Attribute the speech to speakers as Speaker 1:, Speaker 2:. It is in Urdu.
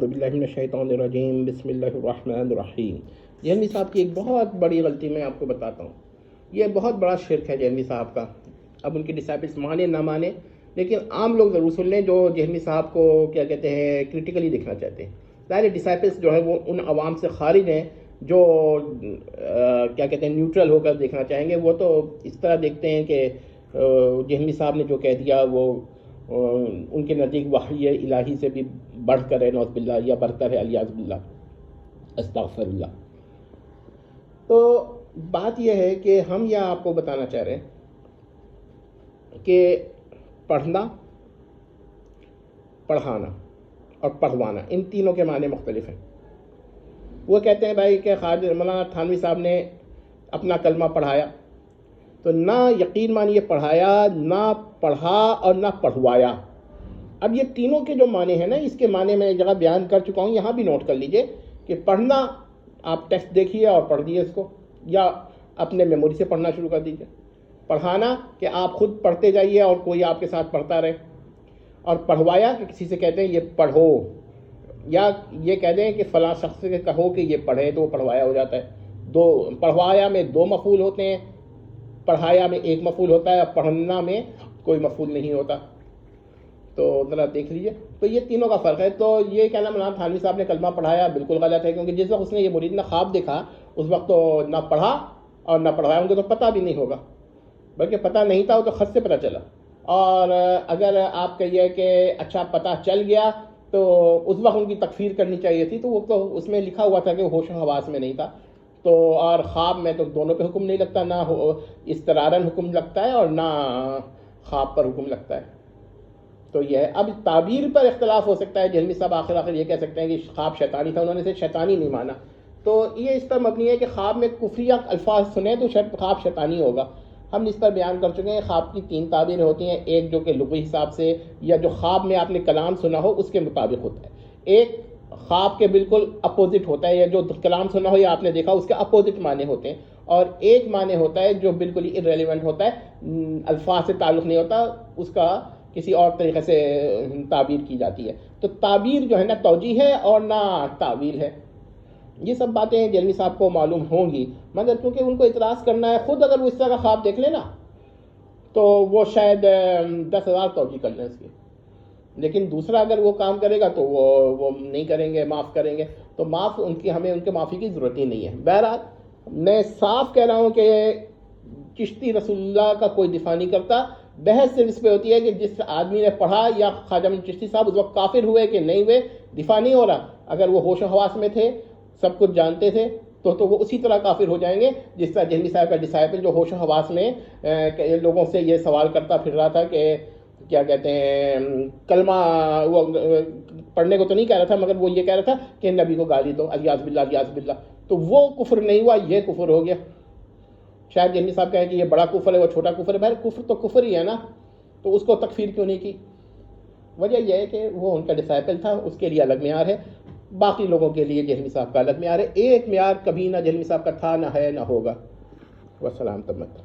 Speaker 1: باللہ من الشیطان الرجیم، بسم اللہ الرحمن الرحیم۔ جہلمی صاحب کی ایک بہت بڑی غلطی میں آپ کو بتاتا ہوں۔ یہ بہت بڑا شرک ہے جہلمی صاحب کا۔ اب ان کے ڈسائپلس مانے نہ مانے، لیکن عام لوگ ضرور سن لیں جو جہلمی صاحب کو کیا کہتے ہیں کرٹیکلی دیکھنا چاہتے ہیں۔ ظاہر ڈسائپلس جو ہے وہ ان عوام سے خارج ہیں جو کیا کہتے ہیں نیوٹرل ہو کر دیکھنا چاہیں گے۔ وہ تو اس طرح دیکھتے ہیں کہ جہلمی صاحب نے جو کہہ دیا وہ ان کے نزدیک وحی الہی سے بھی بڑھ کر ہے، نعوذ باللہ، یا برتر ہے، الیاذ باللہ، استغفر اللہ۔ تو بات یہ ہے کہ ہم یہ آپ کو بتانا چاہ رہے ہیں کہ پڑھنا، پڑھانا اور پڑھوانا، ان تینوں کے معنی مختلف ہیں۔ وہ کہتے ہیں بھائی کہ خواجہ مولانا تھانوی صاحب نے اپنا کلمہ پڑھایا، تو نہ یقین مانیے پڑھایا، نہ پڑھا اور نہ پڑھوایا۔ اب یہ تینوں کے جو معنی ہیں نا، اس کے معنی میں ایک جگہ بیان کر چکا ہوں، یہاں بھی نوٹ کر لیجئے کہ پڑھنا آپ ٹیکسٹ دیکھیے اور پڑھ دیے اس کو، یا اپنے میموری سے پڑھنا شروع کر دیجئے۔ پڑھانا کہ آپ خود پڑھتے جائیے اور کوئی آپ کے ساتھ پڑھتا رہے، اور پڑھوایا کہ کسی سے کہتے ہیں یہ پڑھو، یا یہ کہہ دیں کہ فلاں شخص سے کہو کہ یہ پڑھے، تو وہ پڑھوایا ہو جاتا ہے۔ پڑھوایا میں دو مفعول ہوتے ہیں، پڑھایا میں ایک مفعول ہوتا ہے، اور پڑھنا میں کوئی مفعول نہیں ہوتا۔ تو ذرا دیکھ لیجئے، تو یہ تینوں کا فرق ہے۔ تو یہ کہنا مولانا تھانوی صاحب نے کلمہ پڑھایا بالکل غلط ہے، کیونکہ جس وقت اس نے یہ مرید نے خواب دیکھا اس وقت تو نہ پڑھا اور نہ پڑھایا، ان کو تو پتہ بھی نہیں ہوگا، بلکہ پتہ نہیں تھا، وہ تو خط سے پتہ چلا۔ اور اگر آپ کہیے کہ اچھا پتہ چل گیا تو اس وقت ان کی تکفیر کرنی چاہیے تھی، تو وہ تو اس میں لکھا ہوا تھا کہ وہ ہوش و حواس میں نہیں تھا۔ تو اور خواب میں تو دونوں پہ حکم نہیں لگتا، نہ اضطرارً حکم لگتا ہے اور نہ خواب پر حکم لگتا ہے۔ تو یہ ہے۔ اب تعبیر پر اختلاف ہو سکتا ہے، جہلمی صاحب آخر یہ کہہ سکتے ہیں کہ خواب شیطانی تھا، انہوں نے اسے شیطانی نہیں مانا، تو یہ اس پر مبنی ہے کہ خواب میں کفریہ الفاظ سنیں تو خواب شیطانی ہوگا۔ ہم اس پر بیان کر چکے ہیں، خواب کی تین تعبیریں ہوتی ہیں، ایک جو کہ لغوی حساب سے یا جو خواب میں آپ نے کلام سنا ہو اس کے مطابق ہوتا ہے، ایک خواب کے بالکل اپوزٹ ہوتا ہے، یا جو کلام سنا ہو یا آپ نے دیکھا اس کے اپوزٹ معنی ہوتے ہیں، اور ایک معنی ہوتا ہے جو بالکل ہی irrelevant ہوتا ہے، الفاظ سے تعلق نہیں ہوتا، اس کا کسی اور طریقے سے تعبیر کی جاتی ہے۔ تو تعبیر جو ہے نا توجیہ ہے اور نہ تعویل ہے۔ یہ سب باتیں جہلمی صاحب کو معلوم ہوں گی، مگر کیونکہ ان کو اعتراض کرنا ہے، خود اگر وہ اس طرح کا خواب دیکھ لے نا تو وہ شاید 10,000 توجیہ کر لیں اس کی، لیکن دوسرا اگر وہ کام کرے گا تو وہ نہیں کریں گے، معاف کریں گے، تو معاف ہمیں ان کے معافی کی ضرورت ہی نہیں ہے۔ بہرحال میں صاف کہہ رہا ہوں کہ چشتی رسول اللہ کا کوئی دفاع نہیں کرتا، بحث صرف اس پہ ہوتی ہے کہ جس آدمی نے پڑھا یا خواجہ معین چشتی صاحب اس وقت کافر ہوئے کہ نہیں ہوئے، دفاع نہیں ہو رہا۔ اگر وہ ہوش و حواس میں تھے، سب کچھ جانتے تھے، تو وہ اسی طرح کافر ہو جائیں گے جس طرح جہلمی صاحب کا ڈسائپل جو ہوش و حواس میں لوگوں سے یہ سوال کرتا پھر رہا تھا کہ کیا کہتے ہیں کلمہ، وہ پڑھنے کو تو نہیں کہہ رہا تھا مگر وہ یہ کہہ رہا تھا کہ نبی کو گالی دو، الیاذ باللہ الیاذ باللہ، تو وہ کفر نہیں ہوا، یہ کفر ہو گیا۔ شاید جہلمی صاحب کہیں کہ یہ بڑا کفر ہے، وہ چھوٹا کفر ہے، بہر کفر تو کفر ہی ہے نا، تو اس کو تکفیر کیوں نہیں کی؟ وجہ یہ ہے کہ وہ ان کا ڈسائپل تھا، اس کے لیے الگ معیار ہے، باقی لوگوں کے لیے جہلمی صاحب کا الگ معیار ہے۔ ایک معیار کبھی نہ جہلمی صاحب کا تھا، نہ ہے، نہ ہوگا۔ والسلام تمت۔